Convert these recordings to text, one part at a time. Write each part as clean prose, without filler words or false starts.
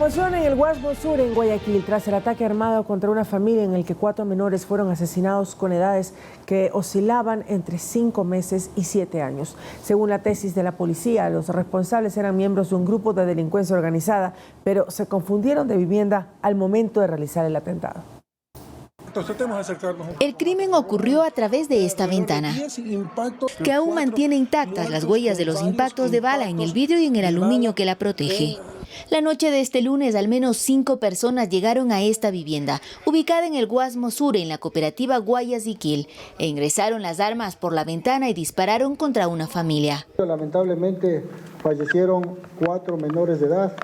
Preocupación en el Guasmo Sur, en Guayaquil, tras el ataque armado contra una familia en el que 4 menores fueron asesinados con edades que oscilaban entre 5 meses y 7 años. Según la tesis de la policía, los responsables eran miembros de un grupo de delincuencia organizada, pero se confundieron de vivienda al momento de realizar el atentado. El crimen ocurrió a través de esta ventana, que aún mantiene intactas las huellas de los impactos de bala en el vidrio y en el aluminio que la protege. La noche de este lunes, al menos 5 personas llegaron a esta vivienda, ubicada en el Guasmo Sur, en la cooperativa Guayaquil, e ingresaron las armas por la ventana y dispararon contra una familia. Lamentablemente fallecieron 4 menores de edad,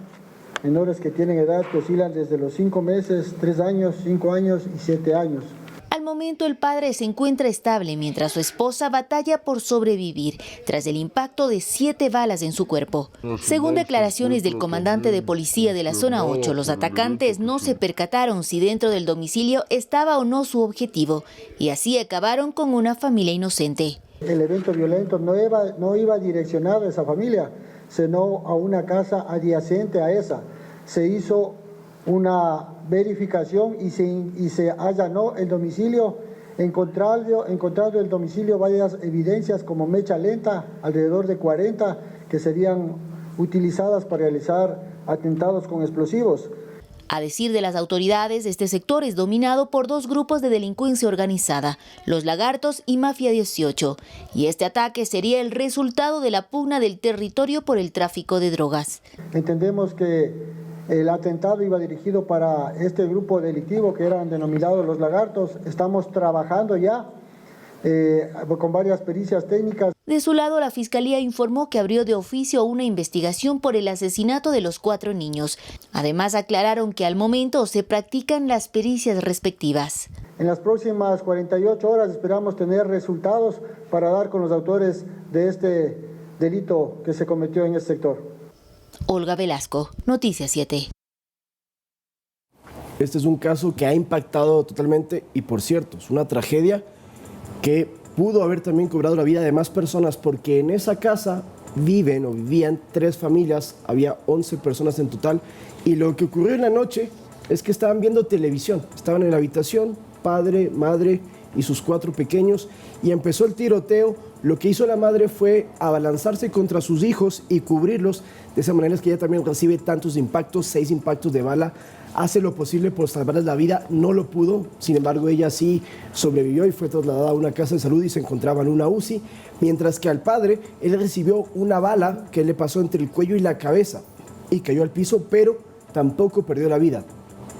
menores que tienen edad que oscilan desde los 5 meses, 3 años, 5 años y 7 años. Al momento el padre se encuentra estable mientras su esposa batalla por sobrevivir tras el impacto de 7 balas en su cuerpo. Según declaraciones del comandante de policía de la zona 8, los atacantes no se percataron si dentro del domicilio estaba o no su objetivo y así acabaron con una familia inocente. El evento violento no iba direccionado a esa familia, sino a una casa adyacente a esa. Se hizo una verificación y se allanó el domicilio, encontrando el domicilio varias evidencias como mecha lenta, alrededor de 40, que serían utilizadas para realizar atentados con explosivos. A decir de las autoridades, este sector es dominado por 2 grupos de delincuencia organizada, Los Lagartos y Mafia 18, y este ataque sería el resultado de la pugna del territorio por el tráfico de drogas. Entendemos que el atentado iba dirigido para este grupo delictivo que eran denominados Los Lagartos. Estamos trabajando ya con varias pericias técnicas. De su lado, la Fiscalía informó que abrió de oficio una investigación por el asesinato de los 4 niños. Además, aclararon que al momento se practican las pericias respectivas. En las próximas 48 horas esperamos tener resultados para dar con los autores de este delito que se cometió en este sector. Olga Velasco, Noticias 7. Este es un caso que ha impactado totalmente y, por cierto, es una tragedia que pudo haber también cobrado la vida de más personas, porque en esa casa vivían 3 familias, había 11 personas en total, y lo que ocurrió en la noche es que estaban viendo televisión, estaban en la habitación, padre, madre y sus 4 pequeños, y empezó el tiroteo. Lo que hizo la madre fue abalanzarse contra sus hijos y cubrirlos. De esa manera es que ella también recibe tantos impactos, 6 impactos de bala. Hace lo posible por salvarles la vida, no lo pudo. Sin embargo, ella sí sobrevivió y fue trasladada a una casa de salud y se encontraba en una UCI. Mientras que al padre, él recibió una bala que le pasó entre el cuello y la cabeza y cayó al piso, pero tampoco perdió la vida.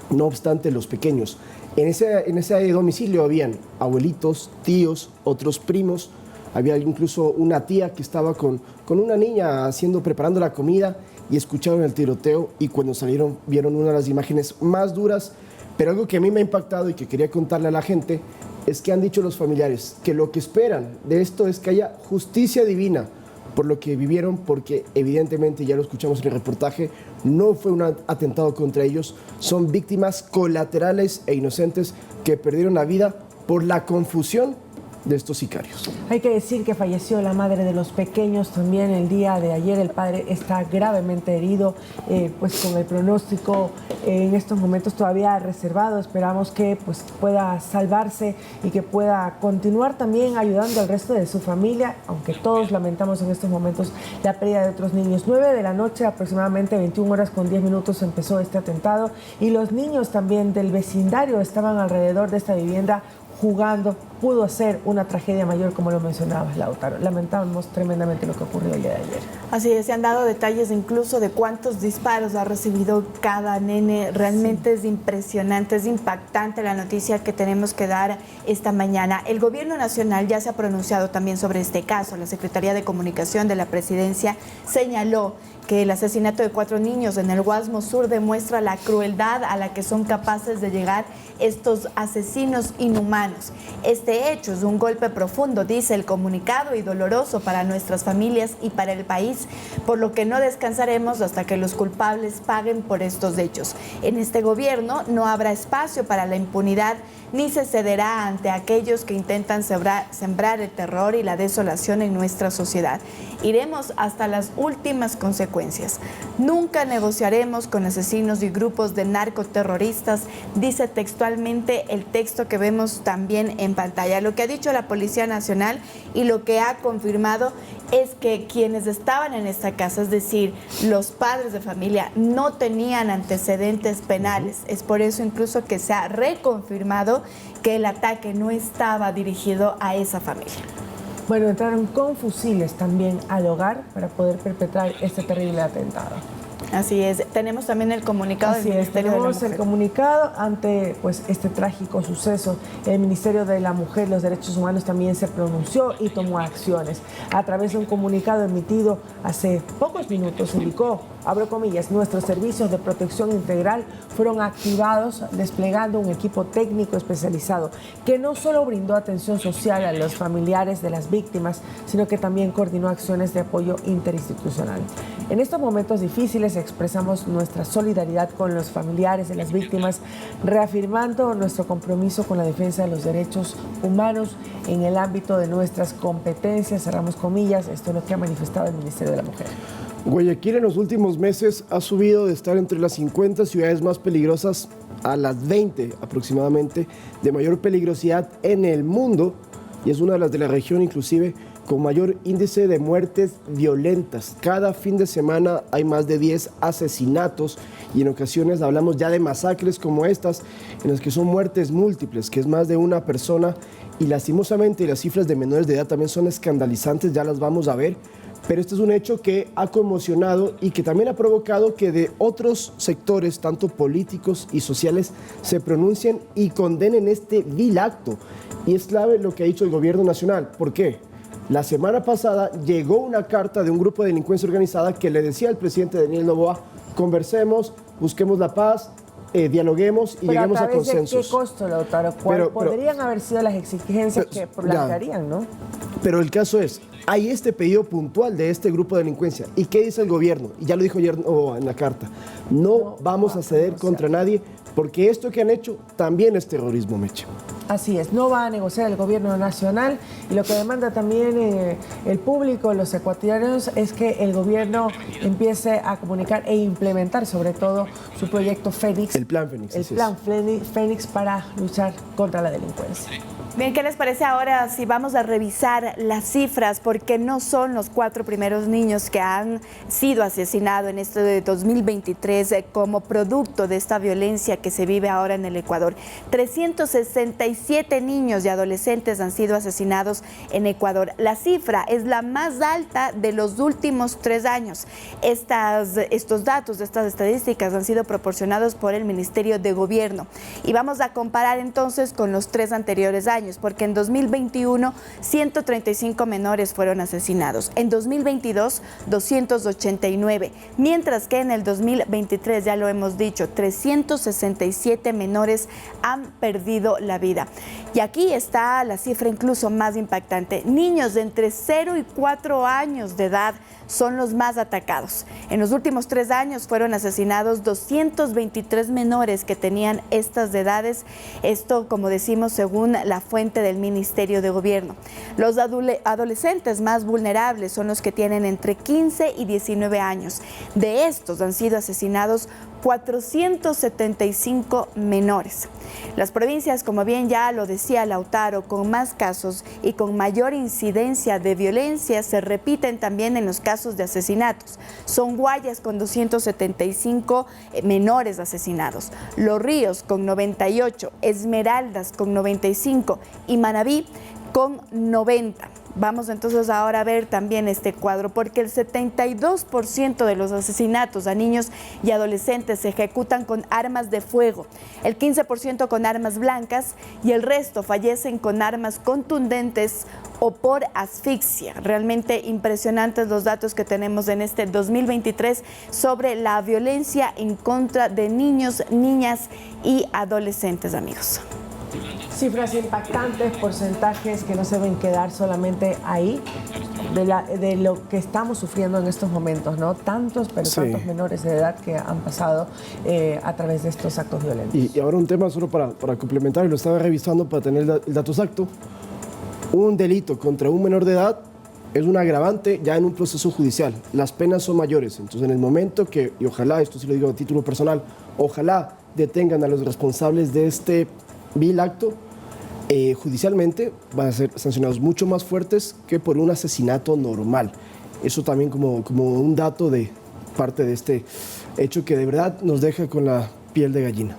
No obstante, los pequeños. En ese domicilio habían abuelitos, tíos, otros primos. Había incluso una tía que estaba con una niña preparando la comida y escucharon el tiroteo, y cuando salieron vieron una de las imágenes más duras. Pero algo que a mí me ha impactado y que quería contarle a la gente es que han dicho los familiares que lo que esperan de esto es que haya justicia divina por lo que vivieron, porque evidentemente, ya lo escuchamos en el reportaje, no fue un atentado contra ellos, son víctimas colaterales e inocentes que perdieron la vida por la confusión de estos sicarios. Hay que decir que falleció la madre de los pequeños también el día de ayer. El padre está gravemente herido, pues con el pronóstico en estos momentos todavía reservado. Esperamos que pues pueda salvarse y que pueda continuar también ayudando al resto de su familia, aunque todos lamentamos en estos momentos la pérdida de otros niños. 9 de la noche, aproximadamente 21 horas con 10 minutos, empezó este atentado, y los niños también del vecindario estaban alrededor de esta vivienda jugando. Pudo ser una tragedia mayor, como lo mencionabas, Lautaro. Lamentamos tremendamente lo que ocurrió el día de ayer. Así es, se han dado detalles incluso de cuántos disparos ha recibido cada nene. Realmente sí. Es impresionante, es impactante la noticia que tenemos que dar esta mañana. El Gobierno Nacional ya se ha pronunciado también sobre este caso. La Secretaría de Comunicación de la Presidencia señaló que el asesinato de 4 niños en el Guasmo Sur demuestra la crueldad a la que son capaces de llegar estos asesinos inhumanos. Este Este hecho es un golpe profundo, dice el comunicado, y doloroso para nuestras familias y para el país, por lo que no descansaremos hasta que los culpables paguen por estos hechos. En este gobierno no habrá espacio para la impunidad ni se cederá ante aquellos que intentan sembrar el terror y la desolación en nuestra sociedad. Iremos hasta las últimas consecuencias. Nunca negociaremos con asesinos y grupos de narcoterroristas, dice textualmente el texto que vemos también en pantalla. Lo que ha dicho la Policía Nacional y lo que ha confirmado es que quienes estaban en esta casa, es decir, los padres de familia, no tenían antecedentes penales. Es por eso incluso que se ha reconfirmado que el ataque no estaba dirigido a esa familia. Bueno, entraron con fusiles también al hogar para poder perpetrar este terrible atentado. Así es. Tenemos también el comunicado del Ministerio de la Mujer. Tenemos el comunicado ante este trágico suceso. El Ministerio de la Mujer y los Derechos Humanos también se pronunció y tomó acciones. A través de un comunicado emitido hace pocos minutos, indicó, abro comillas, nuestros servicios de protección integral fueron activados desplegando un equipo técnico especializado que no solo brindó atención social a los familiares de las víctimas, sino que también coordinó acciones de apoyo interinstitucional. En estos momentos difíciles expresamos nuestra solidaridad con los familiares de las víctimas, reafirmando nuestro compromiso con la defensa de los derechos humanos en el ámbito de nuestras competencias, cerramos comillas, esto es lo que ha manifestado el Ministerio de la Mujer. Guayaquil en los últimos meses ha subido de estar entre las 50 ciudades más peligrosas a las 20 aproximadamente de mayor peligrosidad en el mundo y es una de las de la región inclusive con mayor índice de muertes violentas. Cada fin de semana hay más de 10 asesinatos y en ocasiones hablamos ya de masacres como estas en las que son muertes múltiples, que es más de una persona y lastimosamente las cifras de menores de edad también son escandalizantes, ya las vamos a ver. Pero este es un hecho que ha conmocionado y que también ha provocado que de otros sectores, tanto políticos y sociales, se pronuncien y condenen este vil acto. Y es clave lo que ha dicho el gobierno nacional. ¿Por qué? La semana pasada llegó una carta de un grupo de delincuencia organizada que le decía al presidente Daniel Noboa, conversemos, busquemos la paz, dialoguemos y lleguemos a consensos. ¿De qué costo, Lautaro? ¿Cuáles podrían haber sido las exigencias que plantearían, no? Pero el caso es, hay este pedido puntual de este grupo de delincuencia. ¿Y qué dice el gobierno? Y ya lo dijo ayer en la carta. No vamos a ceder contra nadie porque esto que han hecho también es terrorismo, Meche. Así es, no va a negociar el gobierno nacional y lo que demanda también el público, los ecuatorianos, es que el gobierno empiece a comunicar e implementar sobre todo su proyecto Fénix. El plan Fénix. El plan Fénix para luchar contra la delincuencia. Bien, ¿qué les parece ahora si vamos a revisar las cifras? Porque no son los 4 primeros niños que han sido asesinados en este de 2023 como producto de esta violencia que se vive ahora en el Ecuador. 367 niños y adolescentes han sido asesinados en Ecuador. La cifra es la más alta de los últimos 3 años. Estos datos, estas estadísticas han sido proporcionados por el Ministerio de Gobierno. Y vamos a comparar entonces con los 3 anteriores años. Porque en 2021 135 menores fueron asesinados, en 2022 289, mientras que en el 2023, ya lo hemos dicho, 367 menores han perdido la vida. Y aquí está la cifra incluso más impactante. Niños de entre 0 y 4 años de edad son los más atacados. En los últimos 3 años fueron asesinados 223 menores que tenían estas edades. Esto, como decimos, según la fuente del Ministerio de Gobierno. Los adolescentes más vulnerables son los que tienen entre 15 y 19 años. De estos han sido asesinados 475 menores. Las provincias, como bien ya lo decía Lautaro, con más casos y con mayor incidencia de violencia se repiten también en los casos de asesinatos. Son Guayas con 275 menores asesinados, Los Ríos con 98, Esmeraldas con 95 y Manabí con 90. Vamos entonces ahora a ver también este cuadro, porque el 72% de los asesinatos a niños y adolescentes se ejecutan con armas de fuego, el 15% con armas blancas y el resto fallecen con armas contundentes o por asfixia. Realmente impresionantes los datos que tenemos en este 2023 sobre la violencia en contra de niños, niñas y adolescentes, amigos. Cifras impactantes, porcentajes que no se deben quedar solamente ahí, de lo que estamos sufriendo en estos momentos, ¿no? Tantos tantos menores de edad que han pasado a través de estos actos violentos. Y ahora un tema solo para complementar, y lo estaba revisando para tener el dato exacto. Un delito contra un menor de edad es un agravante ya en un proceso judicial. Las penas son mayores. Entonces, en el momento que, y ojalá, esto sí lo digo a título personal, ojalá detengan a los responsables de este vil acto, judicialmente van a ser sancionados mucho más fuertes que por un asesinato normal. Eso también como un dato de parte de este hecho que de verdad nos deja con la piel de gallina.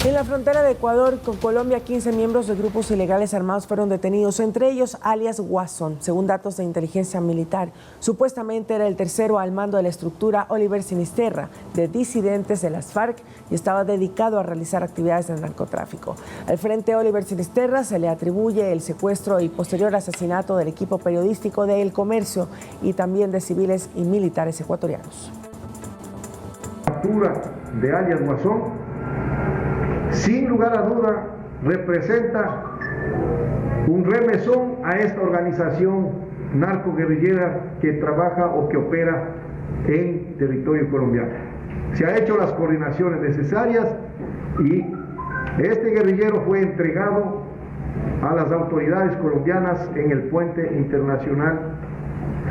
En la frontera de Ecuador con Colombia, 15 miembros de grupos ilegales armados fueron detenidos, entre ellos alias Guasón, según datos de inteligencia militar. Supuestamente era el tercero al mando de la estructura Oliver Sinisterra, de disidentes de las FARC, y estaba dedicado a realizar actividades de narcotráfico. Al frente Oliver Sinisterra se le atribuye el secuestro y posterior asesinato del equipo periodístico de El Comercio y también de civiles y militares ecuatorianos. La captura de alias Guasón, sin lugar a duda, representa un remesón a esta organización narcoguerrillera que trabaja o que opera en territorio colombiano. Se han hecho las coordinaciones necesarias y este guerrillero fue entregado a las autoridades colombianas en el puente internacional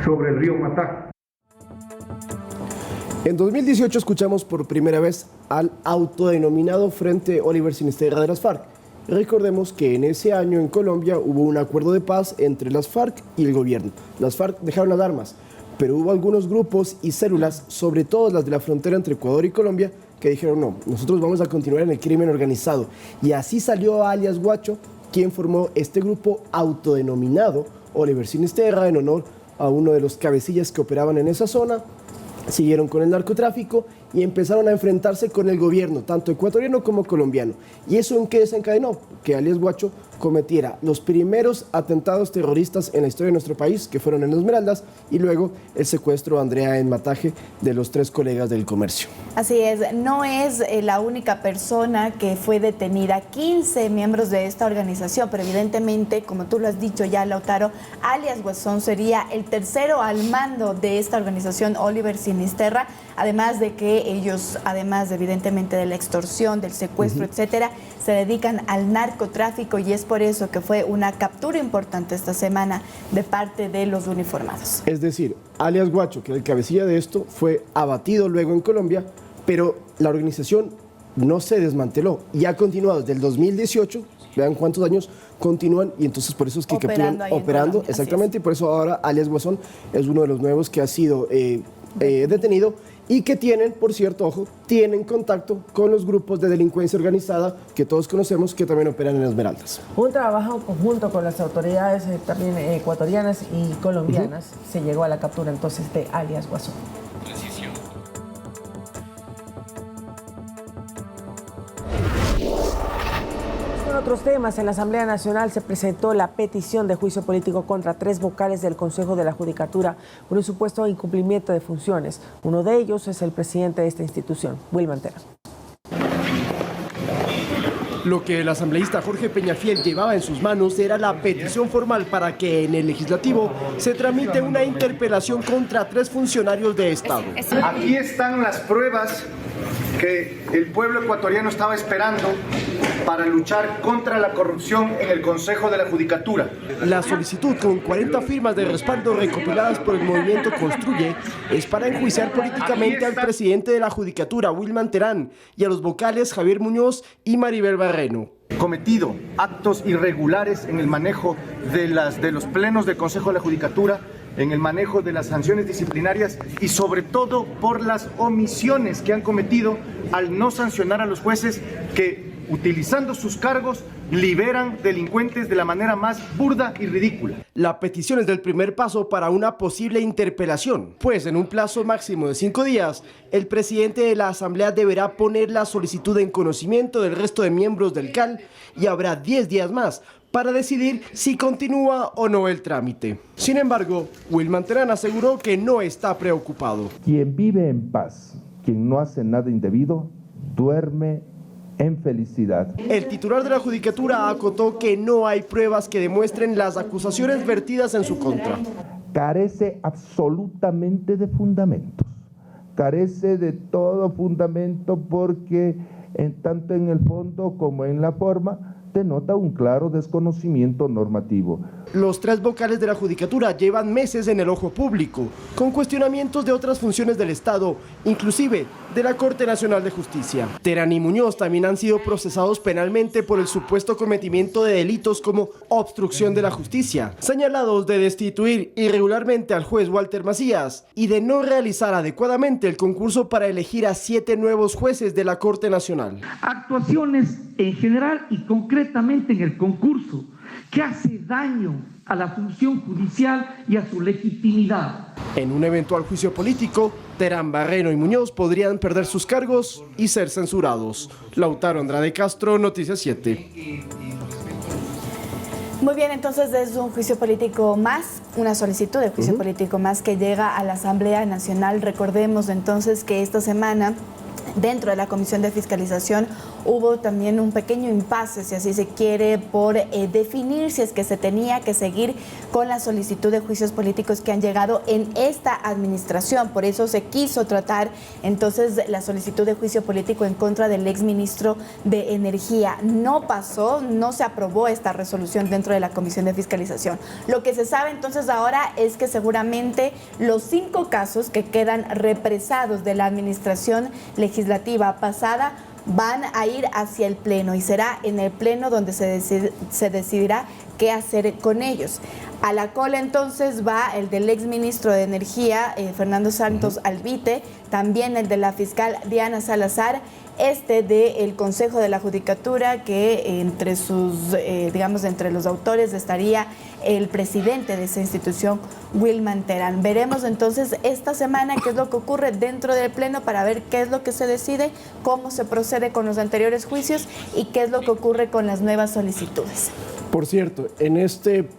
sobre el río Matá. En 2018 escuchamos por primera vez al autodenominado Frente Oliver Sinisterra de las FARC. Recordemos que en ese año en Colombia hubo un acuerdo de paz entre las FARC y el gobierno. Las FARC dejaron las armas, pero hubo algunos grupos y células, sobre todo las de la frontera entre Ecuador y Colombia, que dijeron no, nosotros vamos a continuar en el crimen organizado. Y así salió alias Guacho, quien formó este grupo autodenominado Oliver Sinisterra en honor a uno de los cabecillas que operaban en esa zona. Siguieron con el narcotráfico y empezaron a enfrentarse con el gobierno, tanto ecuatoriano como colombiano. ¿Y eso en qué desencadenó? Que alias Guacho cometiera los primeros atentados terroristas en la historia de nuestro país, que fueron en Esmeraldas, y luego el secuestro a Andrea en Mataje de los 3 colegas del Comercio. Así es, no es la única persona que fue detenida, 15 miembros de esta organización, pero evidentemente, como tú lo has dicho ya, Lautaro, alias Guasón sería el tercero al mando de esta organización Oliver Sinisterra, además de que ellos, además evidentemente de la extorsión, del secuestro, etcétera, se dedican al narcotráfico, y es por eso que fue una captura importante esta semana de parte de los uniformados. Es decir, alias Guacho, que era el cabecilla de esto, fue abatido luego en Colombia, pero la organización no se desmanteló y ha continuado desde el 2018, vean cuántos años continúan, y entonces por eso es que operando exactamente, y por eso ahora alias Guasón es uno de los nuevos que ha sido detenido, y que tienen, por cierto, ojo, tienen contacto con los grupos de delincuencia organizada que todos conocemos, que también operan en Esmeraldas. Un trabajo conjunto con las autoridades también ecuatorianas y colombianas se llegó a la captura entonces de alias Guasón. Otros temas, en la Asamblea Nacional se presentó la petición de juicio político contra 3 vocales del Consejo de la Judicatura por un supuesto incumplimiento de funciones. Uno de ellos es el presidente de esta institución, Wilman Terán. Lo que el asambleísta Jorge Peñafiel llevaba en sus manos era la petición formal para que en el legislativo se tramite una interpelación contra 3 funcionarios de Estado. Aquí están las pruebas que el pueblo ecuatoriano estaba esperando para luchar contra la corrupción en el Consejo de la Judicatura. La solicitud, con 40 firmas de respaldo recopiladas por el movimiento Construye, es para enjuiciar políticamente al presidente de la Judicatura, Wilman Terán, y a los vocales Javier Muñoz y Maribel Barreno. Cometido actos irregulares en el manejo de los plenos del Consejo de la Judicatura, en el manejo de las sanciones disciplinarias y sobre todo por las omisiones que han cometido al no sancionar a los jueces que, utilizando sus cargos, liberan delincuentes de la manera más burda y ridícula. La petición es del primer paso para una posible interpelación, pues en un plazo máximo de 5 días, el presidente de la Asamblea deberá poner la solicitud en conocimiento del resto de miembros del CAL y habrá 10 días más para decidir si continúa o no el trámite. Sin embargo, Wilman Terán aseguró que no está preocupado. Quien vive en paz, quien no hace nada indebido, duerme en felicidad. El titular de la Judicatura acotó que no hay pruebas que demuestren las acusaciones vertidas en su contra. Carece absolutamente de fundamentos. Carece de todo fundamento porque tanto en el fondo como en la forma denota un claro desconocimiento normativo. Los 3 vocales de la Judicatura llevan meses en el ojo público, con cuestionamientos de otras funciones del Estado, inclusive de la Corte Nacional de Justicia. Terán y Muñoz también han sido procesados penalmente por el supuesto cometimiento de delitos como obstrucción de la justicia, señalados de destituir irregularmente al juez Walter Macías y de no realizar adecuadamente el concurso para elegir a 7 nuevos jueces de la Corte Nacional. Actuaciones en general y concretamente en el concurso que hace daño a la función judicial y a su legitimidad. En un eventual juicio político, Terán, Barreno y Muñoz podrían perder sus cargos y ser censurados. Lautaro Andrade Castro, Noticias 7. Muy bien, entonces es un juicio político más, una solicitud de juicio político más que llega a la Asamblea Nacional. Recordemos entonces que esta semana, dentro de la Comisión de Fiscalización, hubo también un pequeño impasse, si así se quiere, por definir si es que se tenía que seguir con la solicitud de juicios políticos que han llegado en esta administración. Por eso se quiso tratar entonces la solicitud de juicio político en contra del exministro de Energía. No pasó, no se aprobó esta resolución dentro de la Comisión de Fiscalización. Lo que se sabe entonces ahora es que seguramente los 5 casos que quedan represados de la administración legislativa pasada van a ir hacia el Pleno y será en el Pleno donde se decidirá qué hacer con ellos. A la cola entonces va el del exministro de Energía, Fernando Santos Alvite, también el de la fiscal Diana Salazar, del Consejo de la Judicatura, que entre sus, entre los autores estaría el presidente de esa institución, Wilman Terán. Veremos entonces esta semana qué es lo que ocurre dentro del Pleno para ver qué es lo que se decide, cómo se procede con los anteriores juicios y qué es lo que ocurre con las nuevas solicitudes. Por cierto, en este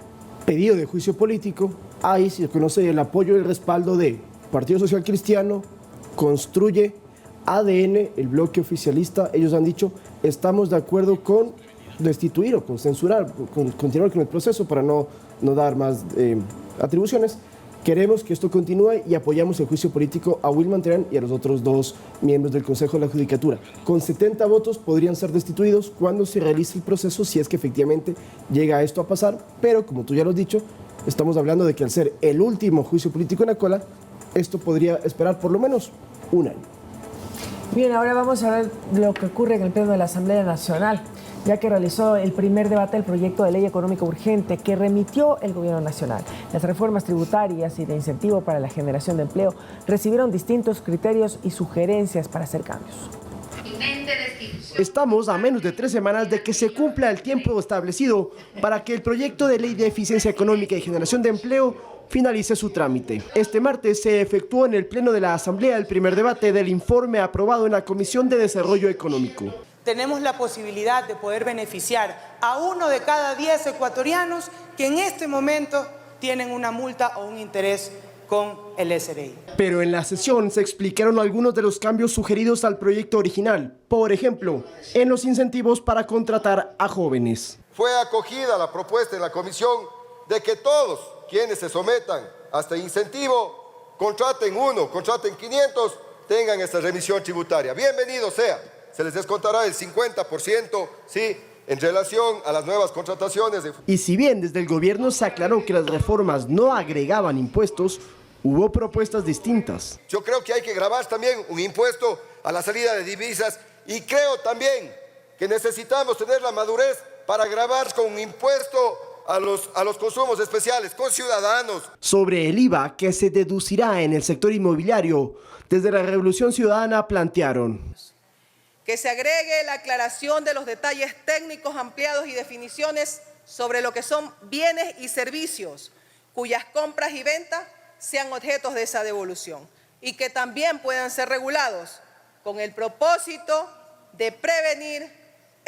pedido de juicio político, ahí se conoce el apoyo y el respaldo de Partido Social Cristiano, Construye, ADN, el bloque oficialista. Ellos han dicho, estamos de acuerdo con destituir o con censurar, con continuar con el proceso para no dar más atribuciones. Queremos que esto continúe y apoyamos el juicio político a Wilman Terán y a los otros 2 miembros del Consejo de la Judicatura. Con 70 votos podrían ser destituidos cuando se realice el proceso, si es que efectivamente llega esto a pasar, pero como tú ya lo has dicho, estamos hablando de que al ser el último juicio político en la cola, esto podría esperar por lo menos un año. Bien, ahora vamos a ver lo que ocurre en el Pleno de la Asamblea Nacional, ya que realizó el primer debate del proyecto de ley económica urgente que remitió el Gobierno Nacional. Las reformas tributarias y de incentivo para la generación de empleo recibieron distintos criterios y sugerencias para hacer cambios. Estamos a menos de 3 semanas de que se cumpla el tiempo establecido para que el proyecto de ley de eficiencia económica y generación de empleo finalice su trámite. Este martes se efectuó en el Pleno de la Asamblea el primer debate del informe aprobado en la Comisión de Desarrollo Económico. Tenemos la posibilidad de poder beneficiar a 1 de cada 10 ecuatorianos que en este momento tienen una multa o un interés con el SRI. Pero en la sesión se explicaron algunos de los cambios sugeridos al proyecto original. Por ejemplo, en los incentivos para contratar a jóvenes. Fue acogida la propuesta en la comisión de que todos quienes se sometan a este incentivo, contraten 1, contraten 500, tengan esta remisión tributaria. Bienvenido sea. Se les descontará el 50%, ¿sí?, en relación a las nuevas contrataciones. Y si bien desde el gobierno se aclaró que las reformas no agregaban impuestos, hubo propuestas distintas. Yo creo que hay que grabar también un impuesto a la salida de divisas y creo también que necesitamos tener la madurez para grabar con un impuesto a los consumos especiales, con ciudadanos. Sobre el IVA que se deducirá en el sector inmobiliario, desde la Revolución Ciudadana plantearon: que se agregue la aclaración de los detalles técnicos ampliados y definiciones sobre lo que son bienes y servicios cuyas compras y ventas sean objetos de esa devolución y que también puedan ser regulados con el propósito de prevenir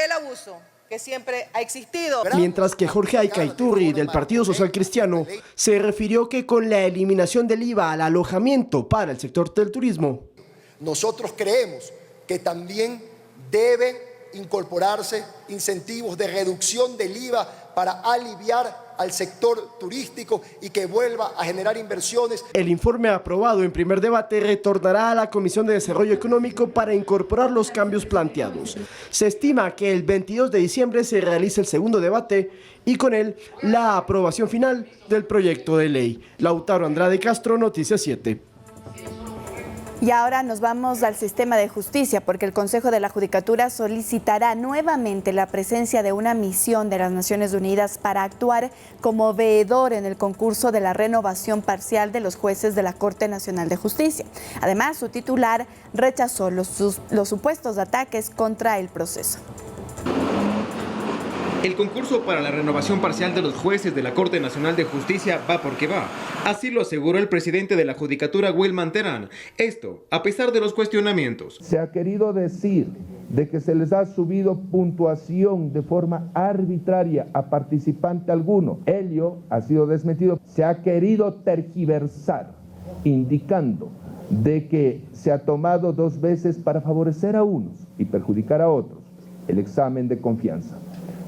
el abuso que siempre ha existido. Mientras que Jorge Aicaiturri, del Partido Social Cristiano, se refirió que con la eliminación del IVA al alojamiento para el sector del turismo, nosotros creemos que también deben incorporarse incentivos de reducción del IVA para aliviar al sector turístico y que vuelva a generar inversiones. El informe aprobado en primer debate retornará a la Comisión de Desarrollo Económico para incorporar los cambios planteados. Se estima que el 22 de diciembre se realice el segundo debate y con él la aprobación final del proyecto de ley. Lautaro Andrade Castro, Noticias 7. Y ahora nos vamos al sistema de justicia, porque el Consejo de la Judicatura solicitará nuevamente la presencia de una misión de las Naciones Unidas para actuar como veedor en el concurso de la renovación parcial de los jueces de la Corte Nacional de Justicia. Además, su titular rechazó los supuestos ataques contra el proceso. El concurso para la renovación parcial de los jueces de la Corte Nacional de Justicia va porque va. Así lo aseguró el presidente de la Judicatura, Wilman Terán. Esto, a pesar de los cuestionamientos. Se ha querido decir de que se les ha subido puntuación de forma arbitraria a participante alguno. Ello ha sido desmentido. Se ha querido tergiversar, indicando de que se ha tomado 2 veces para favorecer a unos y perjudicar a otros el examen de confianza.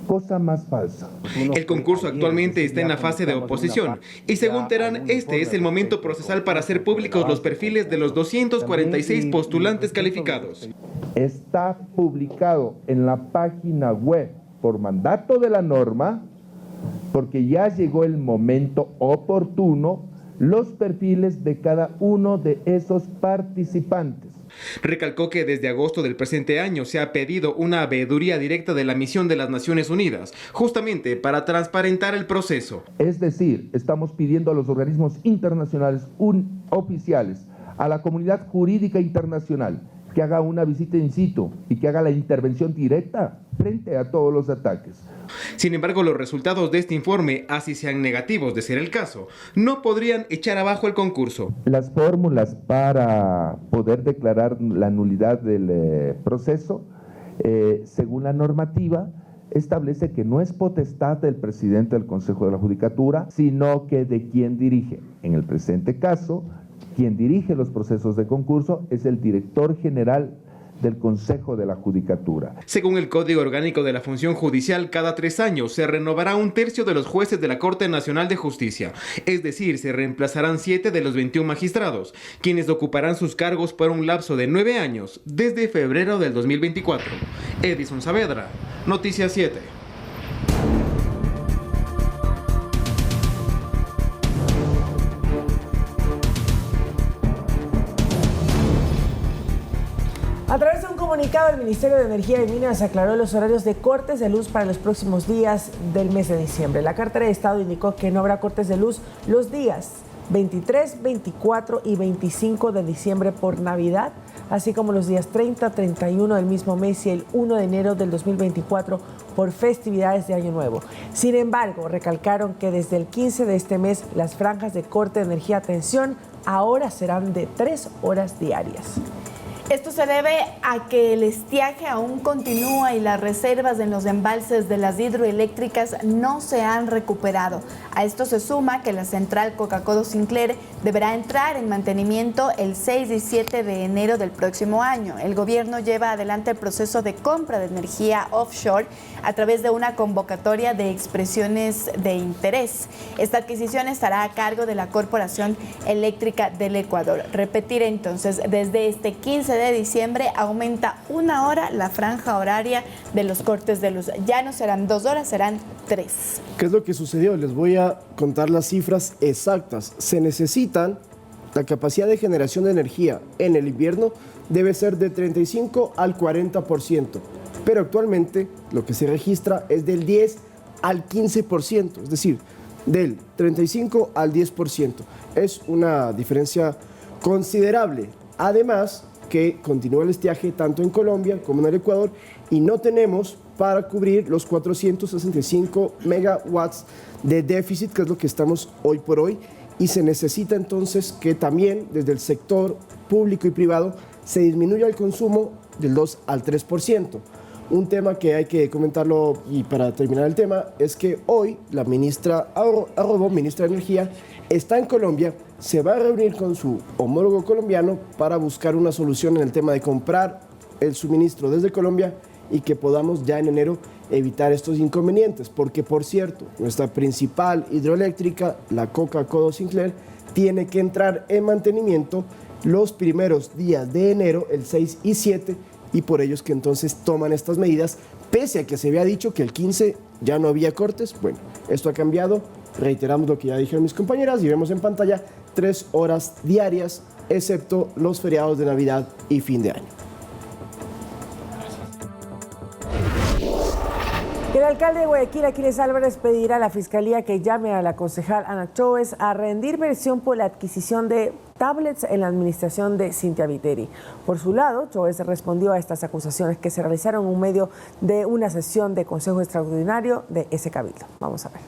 Cosa más falsa. El concurso actualmente está en la fase de oposición y según Terán, este es el momento procesal para hacer públicos los perfiles de los 246 postulantes calificados. Está publicado en la página web por mandato de la norma, porque ya llegó el momento oportuno, los perfiles de cada uno de esos participantes. Recalcó que desde agosto del presente año se ha pedido una veeduría directa de la misión de las Naciones Unidas, justamente para transparentar el proceso. Es decir, estamos pidiendo a los organismos internacionales oficiales, a la comunidad jurídica internacional, que haga una visita in situ y que haga la intervención directa frente a todos los ataques. Sin embargo, los resultados de este informe, así sean negativos de ser el caso, no podrían echar abajo el concurso. Las fórmulas para poder declarar la nulidad del proceso, según la normativa, establece que no es potestad del presidente del Consejo de la Judicatura, sino que de quien dirige. En el presente caso, quien dirige los procesos de concurso es el director general del Consejo de la Judicatura. Según el Código Orgánico de la Función Judicial, cada 3 años se renovará 1/3 de los jueces de la Corte Nacional de Justicia, es decir, se reemplazarán 7 de los 21 magistrados, quienes ocuparán sus cargos por un lapso de 9 años, desde febrero del 2024. Edison Saavedra, Noticias 7. A través de un comunicado, el Ministerio de Energía y Minas aclaró los horarios de cortes de luz para los próximos días del mes de diciembre. La cartera de Estado indicó que no habrá cortes de luz los días 23, 24 y 25 de diciembre por Navidad, así como los días 30, 31 del mismo mes y el 1 de enero del 2024 por festividades de Año Nuevo. Sin embargo, recalcaron que desde el 15 de este mes las franjas de corte de energía a tensión ahora serán de 3 horas diarias. Esto se debe a que el estiaje aún continúa y las reservas en los embalses de las hidroeléctricas no se han recuperado. A esto se suma que la central Coca-Cola Sinclair deberá entrar en mantenimiento el 6 y 7 de enero del próximo año. El gobierno lleva adelante el proceso de compra de energía offshore a través de una convocatoria de expresiones de interés. Esta adquisición estará a cargo de la Corporación Eléctrica del Ecuador. Repetir entonces, desde este 15 de diciembre aumenta 1 hora la franja horaria de los cortes de luz. Ya no serán 2 horas, serán 3. ¿Qué es lo que sucedió? Les voy a contar las cifras exactas. Se necesitan, la capacidad de generación de energía en el invierno debe ser de 35 al 40%, pero actualmente lo que se registra es del 10 al 15%, es decir, del 35 al 10%. Es una diferencia considerable. Además, que continúa el estiaje tanto en Colombia como en el Ecuador y no tenemos para cubrir los 465 megawatts de déficit, que es lo que estamos hoy por hoy, y se necesita entonces que también desde el sector público y privado se disminuya el consumo del 2 al 3%. Un tema que hay que comentarlo, y para terminar el tema, es que hoy la ministra Arrobo, ministra de Energía, está en Colombia, se va a reunir con su homólogo colombiano para buscar una solución en el tema de comprar el suministro desde Colombia y que podamos ya en enero evitar estos inconvenientes, porque por cierto, nuestra principal hidroeléctrica, la Coca-Codo Sinclair, tiene que entrar en mantenimiento los primeros días de enero, el 6 y 7, y por ello es que entonces toman estas medidas, pese a que se había dicho que el 15 ya no había cortes. Bueno, esto ha cambiado, reiteramos lo que ya dijeron mis compañeras y vemos en pantalla 3 horas diarias, excepto los feriados de Navidad y fin de año. El alcalde de Guayaquil, Aquiles Álvarez, pedirá a la Fiscalía que llame a la concejal Ana Choes a rendir versión por la adquisición de tablets en la administración de Cynthia Viteri. Por su lado, Choes respondió a estas acusaciones que se realizaron en medio de una sesión de consejo extraordinario de ese cabildo. Vamos a ver.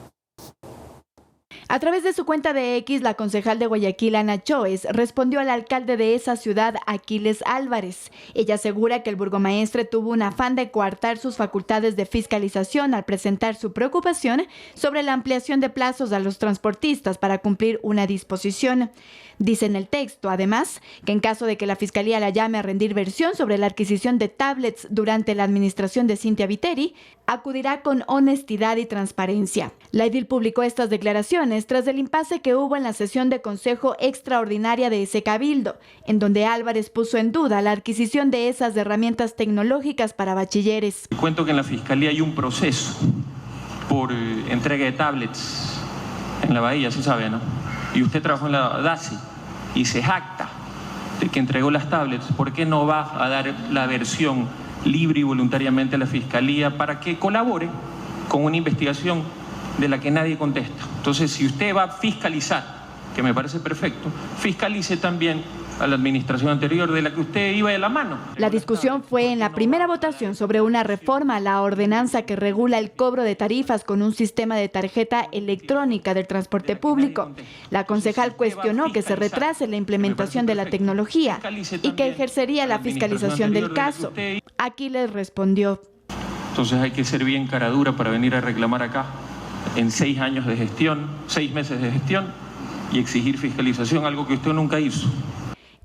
A través de su cuenta de X, la concejal de Guayaquil, Ana Choes, respondió al alcalde de esa ciudad, Aquiles Álvarez. Ella asegura que el burgomaestre tuvo un afán de coartar sus facultades de fiscalización al presentar su preocupación sobre la ampliación de plazos a los transportistas para cumplir una disposición. Dice en el texto, además, que en caso de que la Fiscalía la llame a rendir versión sobre la adquisición de tablets durante la administración de Cynthia Viteri, acudirá con honestidad y transparencia. La edil publicó estas declaraciones tras el impasse que hubo en la sesión de consejo extraordinaria de ese cabildo, en donde Álvarez puso en duda la adquisición de esas herramientas tecnológicas para bachilleres. Cuento que en la Fiscalía hay un proceso por entrega de tablets en la Bahía, se sabe, ¿no? Y usted trabajó en la DACI y se jacta de que entregó las tablets. ¿Por qué no va a dar la versión libre y voluntariamente a la Fiscalía para que colabore con una investigación de la que nadie contesta? Entonces, si usted va a fiscalizar, que me parece perfecto, fiscalice también a la administración anterior de la que usted iba de la mano. La discusión fue en la primera votación sobre una reforma a la ordenanza que regula el cobro de tarifas con un sistema de tarjeta electrónica del transporte público. La concejal cuestionó que se retrase la implementación de la tecnología y que ejercería la fiscalización del caso. Aquiles respondió. Entonces hay que ser bien cara dura para venir a reclamar acá en 6 años de gestión, 6 meses de gestión y exigir fiscalización, algo que usted nunca hizo.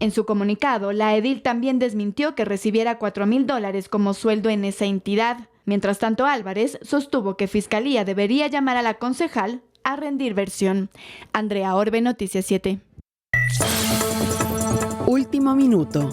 En su comunicado, la edil también desmintió que recibiera $4,000 como sueldo en esa entidad. Mientras tanto, Álvarez sostuvo que Fiscalía debería llamar a la concejal a rendir versión. Andrea Orbe, Noticias 7. Último minuto.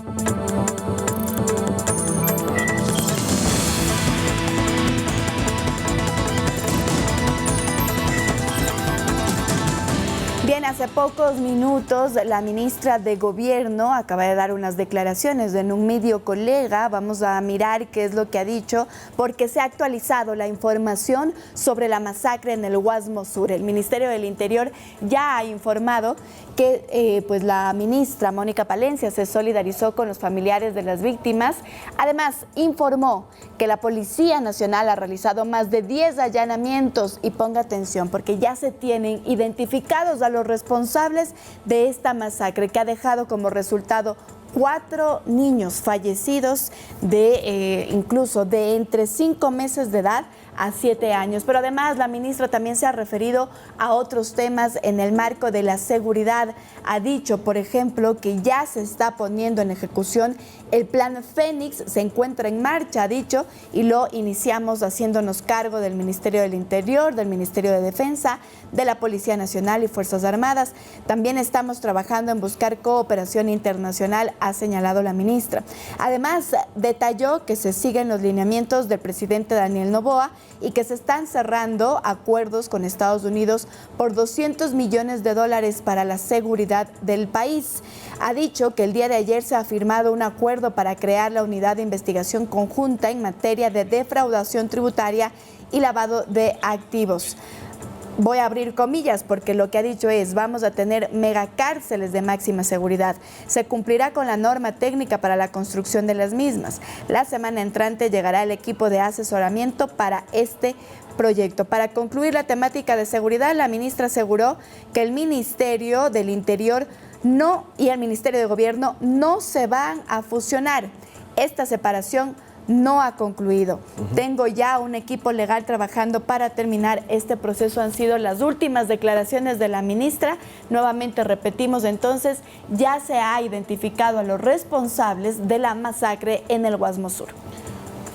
Bien, hace pocos minutos la ministra de Gobierno acaba de dar unas declaraciones en un medio colega. Vamos a mirar qué es lo que ha dicho, porque se ha actualizado la información sobre la masacre en el Guasmo Sur. El Ministerio del Interior ya ha informado que pues la ministra Mónica Palencia se solidarizó con los familiares de las víctimas. Además, informó que la Policía Nacional ha realizado más de 10 allanamientos y ponga atención porque ya se tienen identificados a los responsables de esta masacre que ha dejado como resultado 4 niños fallecidos incluso de entre 5 meses de edad a 7 años. Pero además la ministra también se ha referido a otros temas en el marco de la seguridad. Ha dicho, por ejemplo, que ya se está poniendo en ejecución el plan Fénix, se encuentra en marcha, ha dicho, y lo iniciamos haciéndonos cargo del Ministerio del Interior, del Ministerio de Defensa, de la Policía Nacional y Fuerzas Armadas. También estamos trabajando en buscar cooperación internacional, ha señalado la ministra. Además, detalló que se siguen los lineamientos del presidente Daniel Noboa y que se están cerrando acuerdos con Estados Unidos por $200 millones para la seguridad del país. Ha dicho que el día de ayer se ha firmado un acuerdo para crear la unidad de investigación conjunta en materia de defraudación tributaria y lavado de activos. voy a abrir comillas porque lo que ha dicho es: vamos a tener megacárceles de máxima seguridad. Se cumplirá con la norma técnica para la construcción de las mismas. La semana entrante llegará el equipo de asesoramiento para este proyecto. Para concluir la temática de seguridad, la ministra aseguró que el Ministerio del Interior y el Ministerio de Gobierno no se van a fusionar. Esta separación no ha concluido. Tengo ya un equipo legal trabajando para terminar este proceso. Han sido las últimas declaraciones de la ministra. Nuevamente repetimos, entonces, ya se ha identificado a los responsables de la masacre en el Guasmo Sur.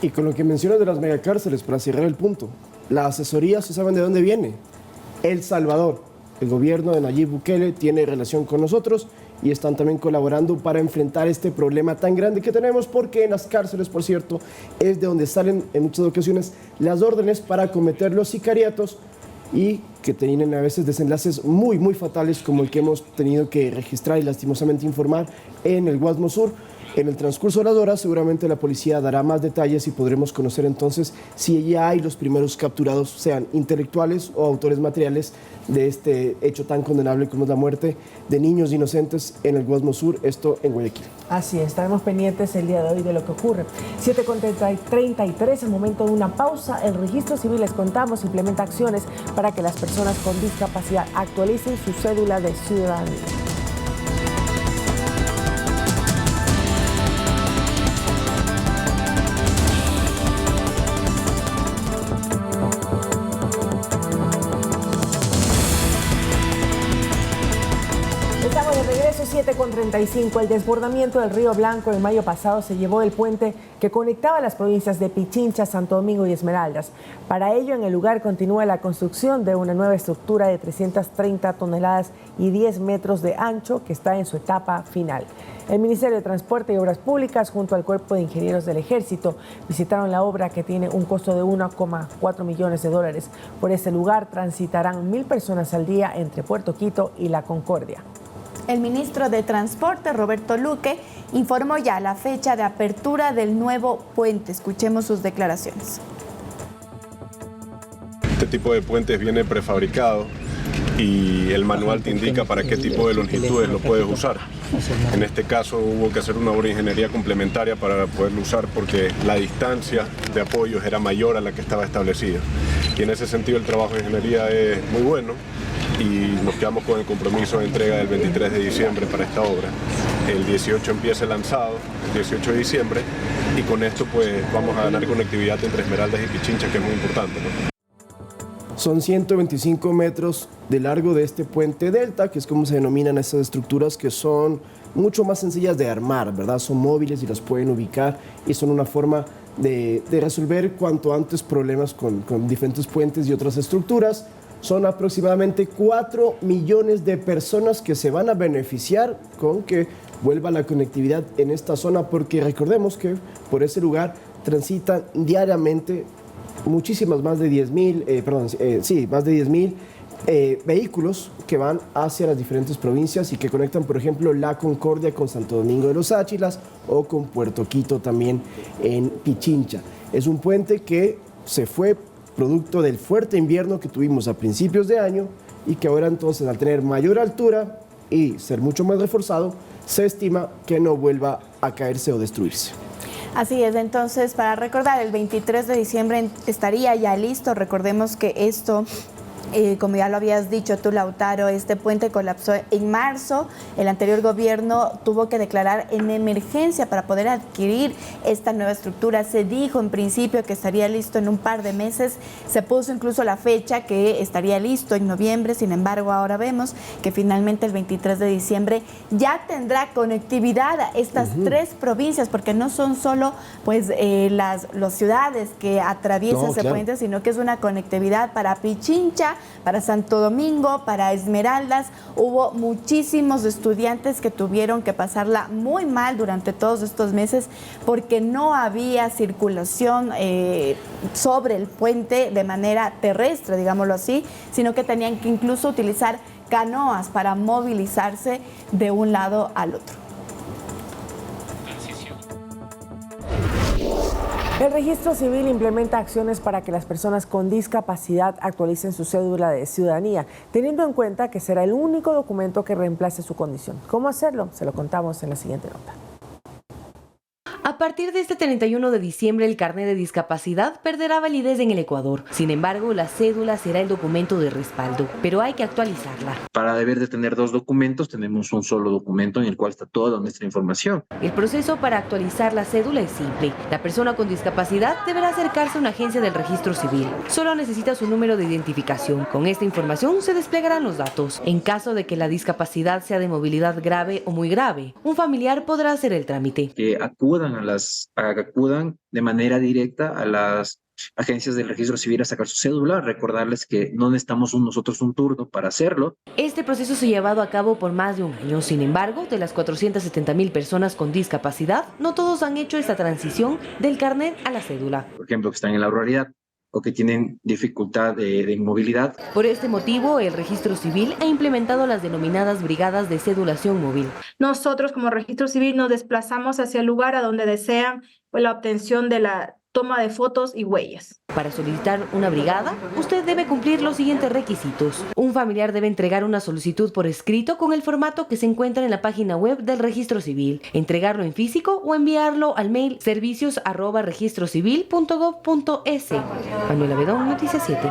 Y con lo que mencionas de las megacárceles, para cerrar el punto, la asesoría, ¿se saben de dónde viene? El Salvador. El gobierno de Nayib Bukele tiene relación con nosotros y están también colaborando para enfrentar este problema tan grande que tenemos, porque en las cárceles, por cierto, es de donde salen en muchas ocasiones las órdenes para cometer los sicariatos y que tienen a veces desenlaces muy, muy fatales, como el que hemos tenido que registrar y lastimosamente informar en el Guasmo Sur. En el transcurso de las horas, seguramente la policía dará más detalles y podremos conocer entonces si ya hay los primeros capturados, sean intelectuales o autores materiales de este hecho tan condenable como es la muerte de niños inocentes en el Guasmo Sur, esto en Guayaquil. Así es, estaremos pendientes el día de hoy de lo que ocurre. 7:33, el momento de una pausa. El Registro Civil, les contamos, implementa acciones para que las personas con discapacidad actualicen su cédula de ciudadanía. Estamos de regreso, 7:35. El desbordamiento del Río Blanco en mayo pasado se llevó el puente que conectaba las provincias de Pichincha, Santo Domingo y Esmeraldas. Para ello, en el lugar continúa la construcción de una nueva estructura de 330 toneladas y 10 metros de ancho que está en su etapa final. El Ministerio de Transporte y Obras Públicas, junto al Cuerpo de Ingenieros del Ejército, visitaron la obra, que tiene un costo de $1,4 millones. Por este lugar transitarán 1,000 personas al día entre Puerto Quito y La Concordia. El ministro de Transporte, Roberto Luque, informó ya la fecha de apertura del nuevo puente. Escuchemos sus declaraciones. Este tipo de puentes viene prefabricado y el manual te indica para qué tipo de longitudes lo puedes usar. En este caso hubo que hacer una obra de ingeniería complementaria para poderlo usar porque la distancia de apoyos era mayor a la que estaba establecida. Y en ese sentido el trabajo de ingeniería es muy bueno y nos quedamos con el compromiso de entrega del 23 de diciembre para esta obra. El 18 empieza el lanzado, el 18 de diciembre, y con esto pues vamos a ganar conectividad entre Esmeraldas y Pichincha, que es muy importante, ¿no? Son 125 metros de largo de este puente delta, que es como se denominan estas estructuras, que son mucho más sencillas de armar, ¿verdad? Son móviles y las pueden ubicar y son una forma de resolver cuanto antes problemas con diferentes puentes y otras estructuras. Son aproximadamente 4 millones de personas que se van a beneficiar con que vuelva la conectividad en esta zona, porque recordemos que por ese lugar transitan diariamente muchísimas, más de 10,000 vehículos que van hacia las diferentes provincias y que conectan, por ejemplo, La Concordia con Santo Domingo de los Áchilas o con Puerto Quito también en Pichincha. Es un puente que se fue producto del fuerte invierno que tuvimos a principios de año y que ahora entonces, al tener mayor altura y ser mucho más reforzado, se estima que no vuelva a caerse o destruirse. Así es, entonces, para recordar, el 23 de diciembre estaría ya listo. Recordemos que esto, como ya lo habías dicho tú, Lautaro, este puente colapsó en marzo. El anterior gobierno tuvo que declarar en emergencia para poder adquirir esta nueva estructura. Se dijo en principio que estaría listo en un par de meses. Se puso incluso la fecha que estaría listo en noviembre. Sin embargo, ahora vemos que finalmente el 23 de diciembre ya tendrá conectividad a estas tres provincias, porque no son solo pues las ciudades que atraviesan ese puente, sino que es una conectividad para Pichincha, para Santo Domingo, para Esmeraldas. Hubo muchísimos estudiantes que tuvieron que pasarla muy mal durante todos estos meses porque no había circulación sobre el puente de manera terrestre, digámoslo así, sino que tenían que incluso utilizar canoas para movilizarse de un lado al otro. El Registro Civil implementa acciones para que las personas con discapacidad actualicen su cédula de ciudadanía, teniendo en cuenta que será el único documento que reemplace su condición. ¿Cómo hacerlo? Se lo contamos en la siguiente nota. A partir de este 31 de diciembre, el carnet de discapacidad perderá validez en el Ecuador. Sin embargo, la cédula será el documento de respaldo, pero hay que actualizarla. Para deber de tener dos documentos, tenemos un solo documento en el cual está toda nuestra información. El proceso para actualizar la cédula es simple. La persona con discapacidad deberá acercarse a una agencia del Registro Civil. Solo necesita su número de identificación. Con esta información se desplegarán los datos. En caso de que la discapacidad sea de movilidad grave o muy grave, un familiar podrá hacer el trámite. Que acudan de manera directa a las agencias del Registro Civil a sacar su cédula, recordarles que no necesitamos nosotros un turno para hacerlo. Este proceso se ha llevado a cabo por más de un año. Sin embargo, de las 470,000 personas con discapacidad, no todos han hecho esta transición del carnet a la cédula. Por ejemplo, que están en la ruralidad o que tienen dificultad de movilidad. Por este motivo, el Registro Civil ha implementado las denominadas brigadas de cedulación móvil. Nosotros como Registro Civil nos desplazamos hacia el lugar a donde desean la obtención de la toma de fotos y huellas. Para solicitar una brigada, usted debe cumplir los siguientes requisitos. Un familiar debe entregar una solicitud por escrito con el formato que se encuentra en la página web del Registro Civil, entregarlo en físico o enviarlo al mail servicios@registrocivil.gov.es. Manuela Bedón, Noticias 7.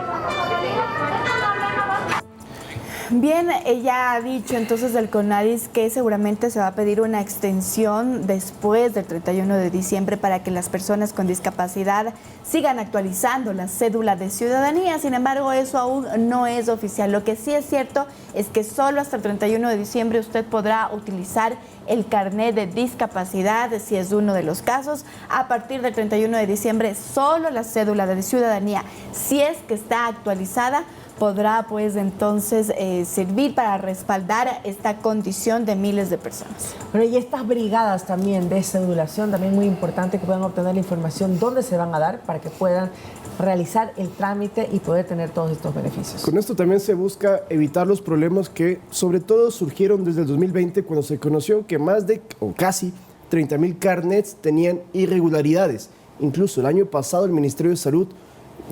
Bien, ella ha dicho entonces del CONADIS que seguramente se va a pedir una extensión después del 31 de diciembre para que las personas con discapacidad sigan actualizando la cédula de ciudadanía. Sin embargo, eso aún no es oficial. Lo que sí es cierto es que solo hasta el 31 de diciembre usted podrá utilizar el carnet de discapacidad, si es uno de los casos. A partir del 31 de diciembre, solo la cédula de ciudadanía, si es que está actualizada, podrá pues entonces servir para respaldar esta condición de miles de personas. Pero y estas brigadas también de cedulación, también muy importante que puedan obtener la información dónde se van a dar para que puedan realizar el trámite y poder tener todos estos beneficios. Con esto también se busca evitar los problemas que sobre todo surgieron desde el 2020 cuando se conoció que más de o casi 30,000 carnets tenían irregularidades. Incluso el año pasado el Ministerio de Salud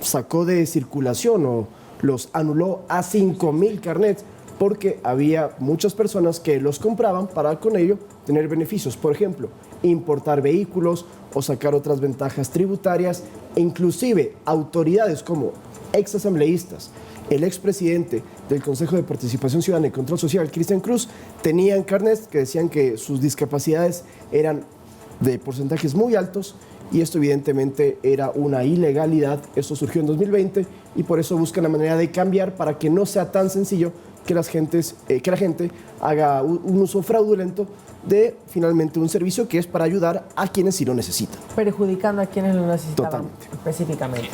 sacó de circulación o los anuló a 5,000 carnets porque había muchas personas que los compraban para con ello tener beneficios. Por ejemplo, importar vehículos o sacar otras ventajas tributarias e inclusive autoridades como exasambleístas, el expresidente del Consejo de Participación Ciudadana y Control Social, Cristian Cruz, tenían carnets que decían que sus discapacidades eran de porcentajes muy altos y esto evidentemente era una ilegalidad. Esto surgió en 2020 y por eso buscan la manera de cambiar para que no sea tan sencillo que la gente haga un uso fraudulento de finalmente un servicio que es para ayudar a quienes sí lo necesitan. Perjudicando a quienes lo necesitaban. Totalmente. Específicamente.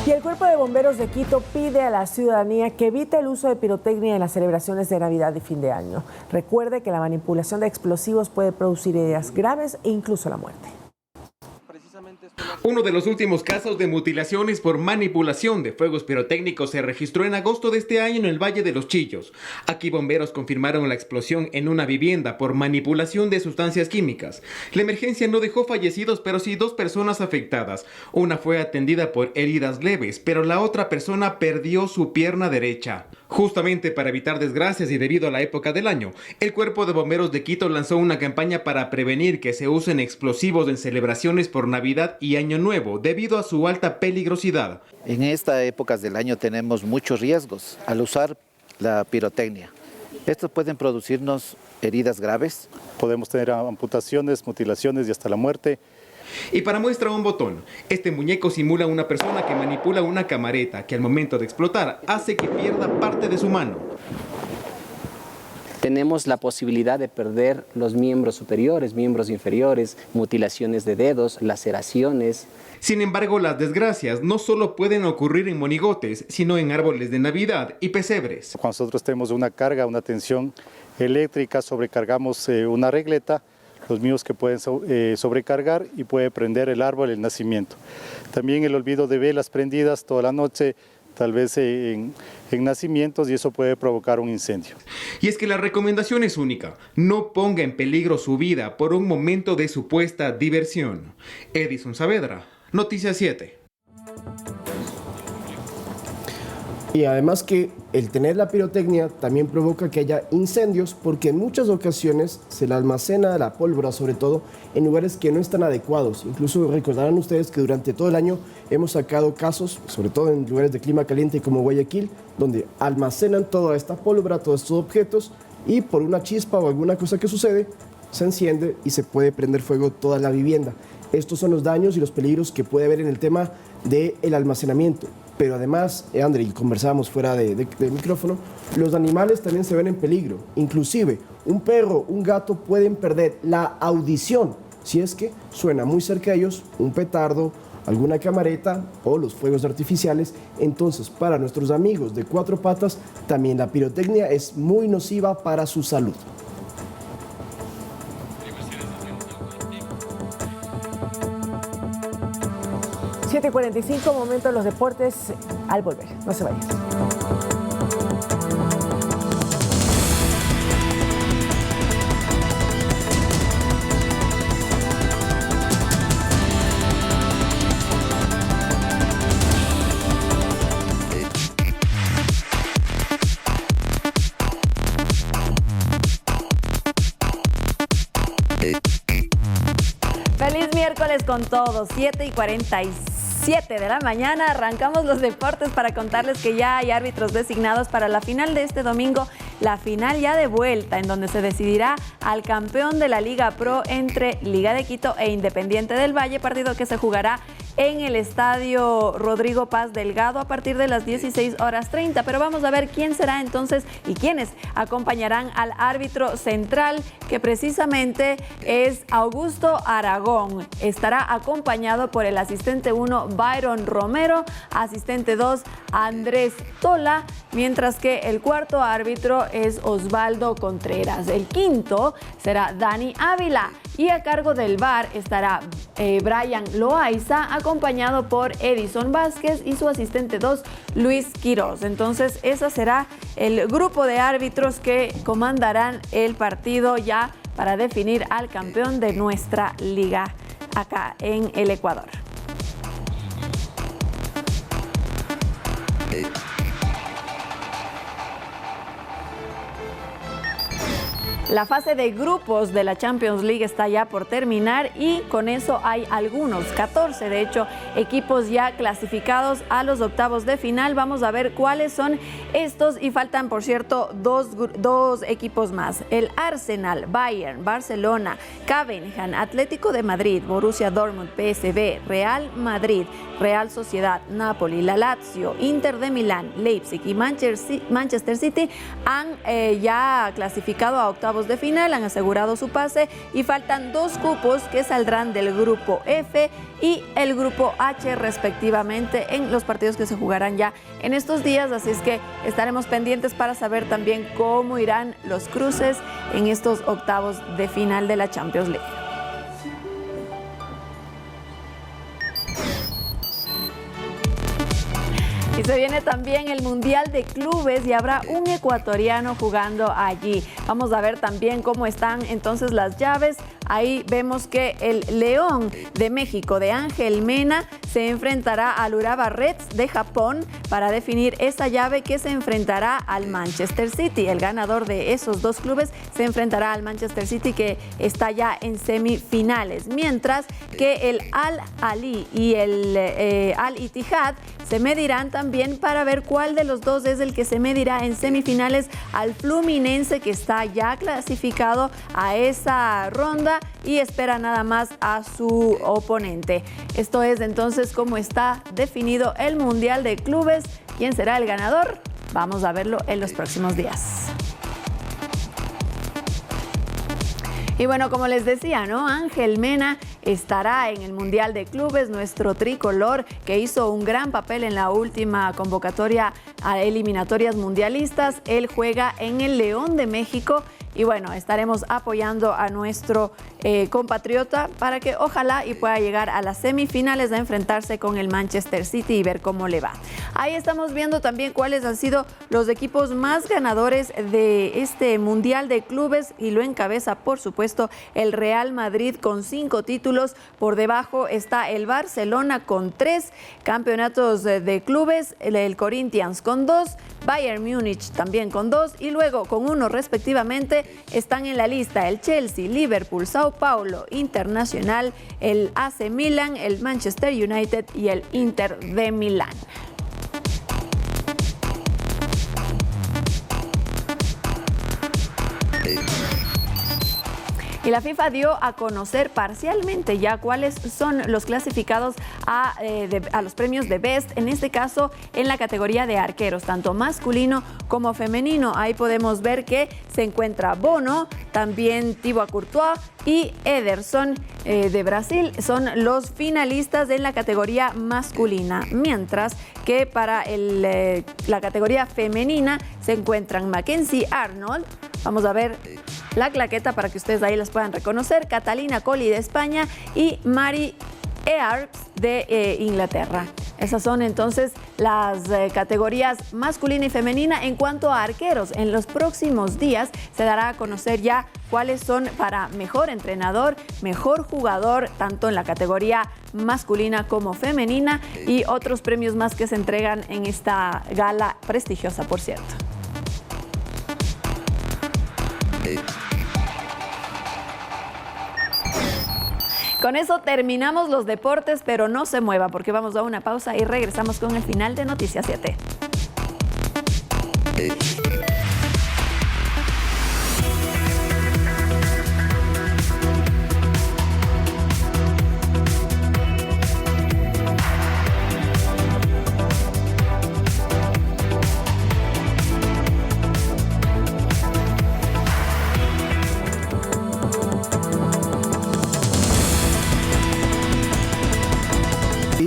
Y el Cuerpo de Bomberos de Quito pide a la ciudadanía que evite el uso de pirotecnia en las celebraciones de Navidad y fin de año. Recuerde que la manipulación de explosivos puede producir heridas graves e incluso la muerte. Uno de los últimos casos de mutilaciones por manipulación de fuegos pirotécnicos se registró en agosto de este año en el Valle de los Chillos. Aquí bomberos confirmaron la explosión en una vivienda por manipulación de sustancias químicas. La emergencia no dejó fallecidos, pero sí 2 personas afectadas. Una fue atendida por heridas leves, pero la otra persona perdió su pierna derecha. Justamente para evitar desgracias y debido a la época del año, el Cuerpo de Bomberos de Quito lanzó una campaña para prevenir que se usen explosivos en celebraciones por Navidad y Año Nuevo, debido a su alta peligrosidad. En estas épocas del año tenemos muchos riesgos al usar la pirotecnia. Estos pueden producirnos heridas graves. Podemos tener amputaciones, mutilaciones y hasta la muerte. Y para muestra un botón, este muñeco simula a una persona que manipula una camareta que al momento de explotar hace que pierda parte de su mano. Tenemos la posibilidad de perder los miembros superiores, miembros inferiores, mutilaciones de dedos, laceraciones. Sin embargo, las desgracias no solo pueden ocurrir en monigotes, sino en árboles de Navidad y pesebres. Cuando nosotros tenemos una carga, una tensión eléctrica, sobrecargamos una regleta, los mismos que pueden sobrecargar y puede prender el árbol, el nacimiento. También el olvido de velas prendidas toda la noche, tal vez en en nacimientos y eso puede provocar un incendio. Y es que la recomendación es única: no ponga en peligro su vida por un momento de supuesta diversión. Edison Saavedra, Noticias 7. Y además que el tener la pirotecnia también provoca que haya incendios, porque en muchas ocasiones se le almacena la pólvora, sobre todo en lugares que no están adecuados. Incluso recordarán ustedes que durante todo el año hemos sacado casos, sobre todo en lugares de clima caliente como Guayaquil, donde almacenan toda esta pólvora, todos estos objetos, y por una chispa o alguna cosa que sucede, se enciende y se puede prender fuego toda la vivienda. Estos son los daños y los peligros que puede haber en el tema del almacenamiento. Pero además, André, y conversábamos fuera de micrófono, los animales también se ven en peligro. Inclusive, un perro, un gato pueden perder la audición si es que suena muy cerca de ellos un petardo, alguna camareta o los fuegos artificiales. Entonces, para nuestros amigos de cuatro patas, también la pirotecnia es muy nociva para su salud. ...7:45, momento de los deportes. Al volver, no se vayan. Feliz miércoles con todos, 7:47 de la mañana. Arrancamos los deportes para contarles que ya hay árbitros designados para la final de este domingo, la final ya de vuelta, en donde se decidirá al campeón de la Liga Pro entre Liga de Quito e Independiente del Valle, partido que se jugará en el estadio Rodrigo Paz Delgado a partir de las 16:30. Pero vamos a ver quién será entonces y quiénes acompañarán al árbitro central, que precisamente es Augusto Aragón. Estará acompañado por el asistente 1, Byron Romero, asistente 2, Andrés Tola, mientras que el cuarto árbitro es Osvaldo Contreras. El quinto será Dani Ávila. Y a cargo del VAR estará Brian Loaiza, acompañado por Edison Vázquez y su asistente 2, Luis Quiroz. Entonces, ese será el grupo de árbitros que comandarán el partido ya para definir al campeón de nuestra liga acá en el Ecuador. La fase de grupos de la Champions League está ya por terminar y con eso hay algunos, 14 de hecho, equipos ya clasificados a los octavos de final. Vamos a ver cuáles son estos y faltan, por cierto, dos equipos más. El Arsenal, Bayern, Barcelona, Copenhagen, Atlético de Madrid, Borussia Dortmund, PSV, Real Madrid, Real Sociedad, Napoli, la Lazio, Inter de Milán, Leipzig y Manchester City han ya clasificado a octavos de final, han asegurado su pase y faltan dos cupos que saldrán del grupo F y el grupo H respectivamente en los partidos que se jugarán ya en estos días, así es que estaremos pendientes para saber también cómo irán los cruces en estos octavos de final de la Champions League. Y se viene también el Mundial de Clubes y habrá un ecuatoriano jugando allí. Vamos a ver también cómo están entonces las llaves. Ahí vemos que el León de México de Ángel Mena se enfrentará al Urawa Reds de Japón para definir esa llave que se enfrentará al Manchester City. El ganador de esos dos clubes se enfrentará al Manchester City, que está ya en semifinales. Mientras que el Al-Ahly y el Al-Ittihad se medirán también para ver cuál de los dos es el que se medirá en semifinales al Fluminense, que está ya clasificado a esa ronda y espera nada más a su oponente. Esto es entonces cómo está definido el Mundial de Clubes. ¿Quién será el ganador? Vamos a verlo en los próximos días. Y bueno, como les decía, ¿no? Ángel Mena estará en el Mundial de Clubes, nuestro tricolor que hizo un gran papel en la última convocatoria a eliminatorias mundialistas. Él juega en el León de México y bueno, estaremos apoyando a nuestro compatriota para que ojalá y pueda llegar a las semifinales de enfrentarse con el Manchester City y ver cómo le va. Ahí estamos viendo también cuáles han sido los equipos más ganadores de este Mundial de Clubes y lo encabeza, por supuesto, el Real Madrid con 5 títulos. Por debajo está el Barcelona con 3 campeonatos de clubes, el Corinthians con 2, Bayern Múnich también con 2 y luego con 1 respectivamente están en la lista el Chelsea, Liverpool, Sao Paulo, Internacional, el AC Milan, el Manchester United y el Inter de Milán. Y la FIFA dio a conocer parcialmente ya cuáles son los clasificados a los premios de Best, en este caso en la categoría de arqueros, tanto masculino como femenino. Ahí podemos ver que se encuentra Bono, también Thibaut Courtois y Ederson de Brasil son los finalistas en la categoría masculina, mientras que para la categoría femenina se encuentran Mackenzie Arnold, vamos a ver la claqueta para que ustedes ahí las puedan reconocer, Catalina Colli de España y Mary Earps de Inglaterra. Esas son entonces las categorías masculina y femenina. En cuanto a arqueros, en los próximos días se dará a conocer ya cuáles son para mejor entrenador, mejor jugador, tanto en la categoría masculina como femenina, y otros premios más que se entregan en esta gala prestigiosa, por cierto. Con eso terminamos los deportes, pero no se mueva porque vamos a una pausa y regresamos con el final de Noticias 7.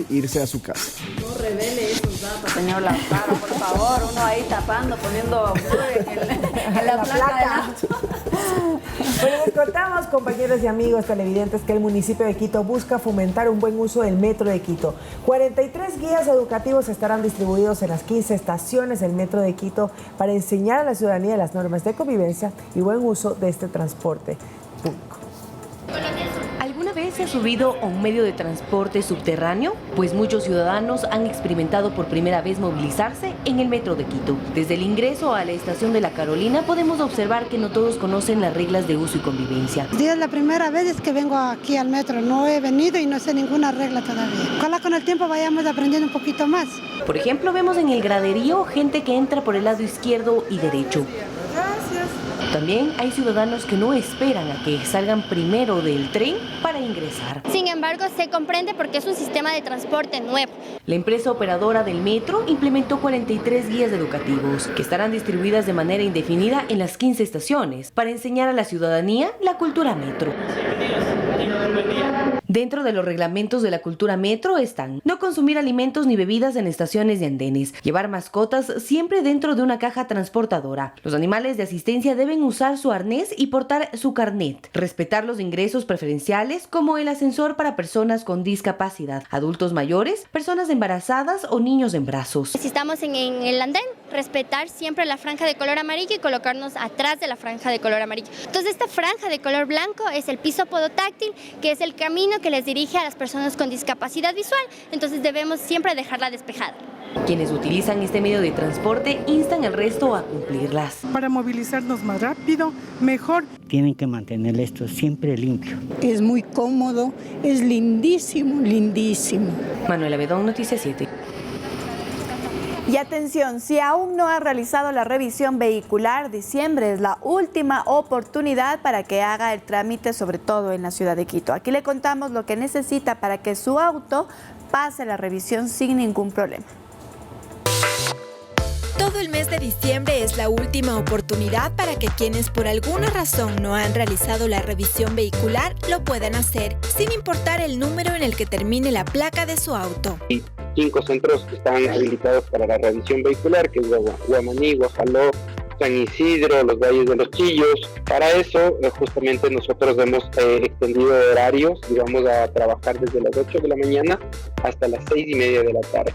Irse a su casa. No revele esos datos, señor Lautaro, por favor. Uno ahí tapando, poniendo en la placa. Bueno, les contamos, compañeros y amigos televidentes, que el municipio de Quito busca fomentar un buen uso del metro de Quito. 43 guías educativos estarán distribuidos en las 15 estaciones del metro de Quito para enseñar a la ciudadanía las normas de convivencia y buen uso de este transporte público. ¿Alguna vez se ha subido a un medio de transporte subterráneo? Pues muchos ciudadanos han experimentado por primera vez movilizarse en el metro de Quito. Desde el ingreso a la estación de La Carolina podemos observar que no todos conocen las reglas de uso y convivencia. Es la primera vez que vengo aquí al metro, no he venido y no sé ninguna regla todavía. Ojalá con el tiempo vayamos aprendiendo un poquito más. Por ejemplo, vemos en el graderío gente que entra por el lado izquierdo y derecho. Gracias. También hay ciudadanos que no esperan a que salgan primero del tren para ingresar. Sin embargo, se comprende porque es un sistema de transporte nuevo. La empresa operadora del metro implementó 43 guías educativos que estarán distribuidas de manera indefinida en las 15 estaciones para enseñar a la ciudadanía la cultura metro. Dentro de los reglamentos de la cultura metro están: no consumir alimentos ni bebidas en estaciones y andenes, llevar mascotas siempre dentro de una caja transportadora, los animales de asistencia deben usar su arnés y portar su carnet, respetar los ingresos preferenciales como el ascensor para personas con discapacidad, adultos mayores, personas embarazadas o niños en brazos. Si estamos en el andén, respetar siempre la franja de color amarillo y colocarnos atrás de la franja de color amarillo. Entonces esta franja de color blanco es el piso podotáctil, que es el camino que les dirige a las personas con discapacidad visual, entonces debemos siempre dejarla despejada. Quienes utilizan este medio de transporte instan al resto a cumplirlas. Para movilizarnos más rápido, mejor. Tienen que mantener esto siempre limpio. Es muy cómodo, es lindísimo, lindísimo. Manuela Bedón, Noticias 7. Y atención, si aún no ha realizado la revisión vehicular, diciembre es la última oportunidad para que haga el trámite, sobre todo en la ciudad de Quito. Aquí le contamos lo que necesita para que su auto pase la revisión sin ningún problema. Todo el mes de diciembre es la última oportunidad para que quienes por alguna razón no han realizado la revisión vehicular lo puedan hacer, sin importar el número en el que termine la placa de su auto. 5 centros que están habilitados para la revisión vehicular, que es Guamaní, Guajaló, San Isidro, los valles de los Chillos. Para eso, justamente nosotros hemos extendido horarios y vamos a trabajar desde las 8 de la mañana hasta las 6:30 de la tarde.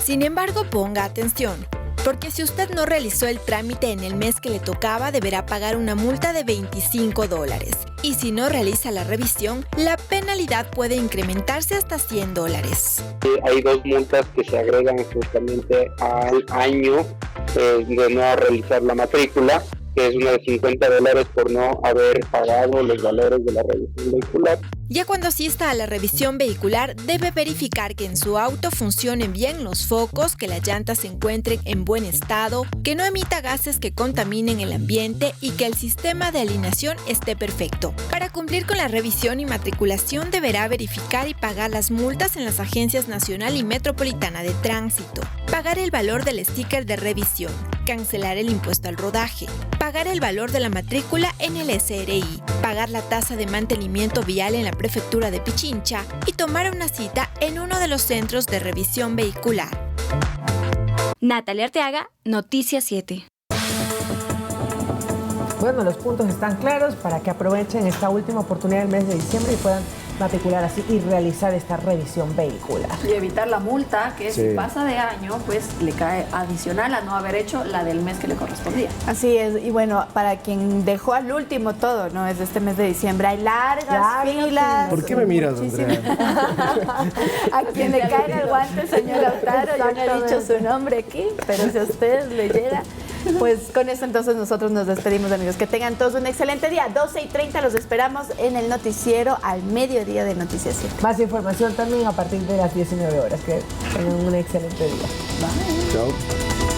Sin embargo, ponga atención, porque si usted no realizó el trámite en el mes que le tocaba, deberá pagar una multa de $25. Y si no realiza la revisión, la penalidad puede incrementarse hasta $100. Hay 2 multas que se agregan justamente al año de no realizar la matrícula, que es una de $50 por no haber pagado los valores de la revisión vehicular. Ya cuando asista a la revisión vehicular, debe verificar que en su auto funcionen bien los focos, que las llantas se encuentren en buen estado, que no emita gases que contaminen el ambiente y que el sistema de alineación esté perfecto. Para cumplir con la revisión y matriculación, deberá verificar y pagar las multas en las agencias nacional y metropolitana de tránsito, pagar el valor del sticker de revisión, cancelar el impuesto al rodaje, pagar el valor de la matrícula en el SRI, pagar la tasa de mantenimiento vial en la prefectura de Pichincha y tomar una cita en uno de los centros de revisión vehicular. Natalia Arteaga, Noticias 7. Bueno, los puntos están claros para que aprovechen esta última oportunidad del mes de diciembre y puedan matricular así y realizar esta revisión vehicular. Y evitar la multa que si pasa de año, pues le cae adicional a no haber hecho la del mes que le correspondía. Así es, y bueno, para quien dejó al último todo, ¿no? Es este mes de diciembre, hay largas filas. ¿Por qué me miras, Andrea? A quien le caiga el guante, señor Lautaro, yo no he dicho su nombre aquí, pero si a ustedes le llega, pues con eso entonces nosotros nos despedimos, amigos. Que tengan todos un excelente día. 12:30 los esperamos en el noticiero al mediodía de Noticias 7. Más información también a partir de las 19 horas. Que tengan un excelente día. Bye. Chao.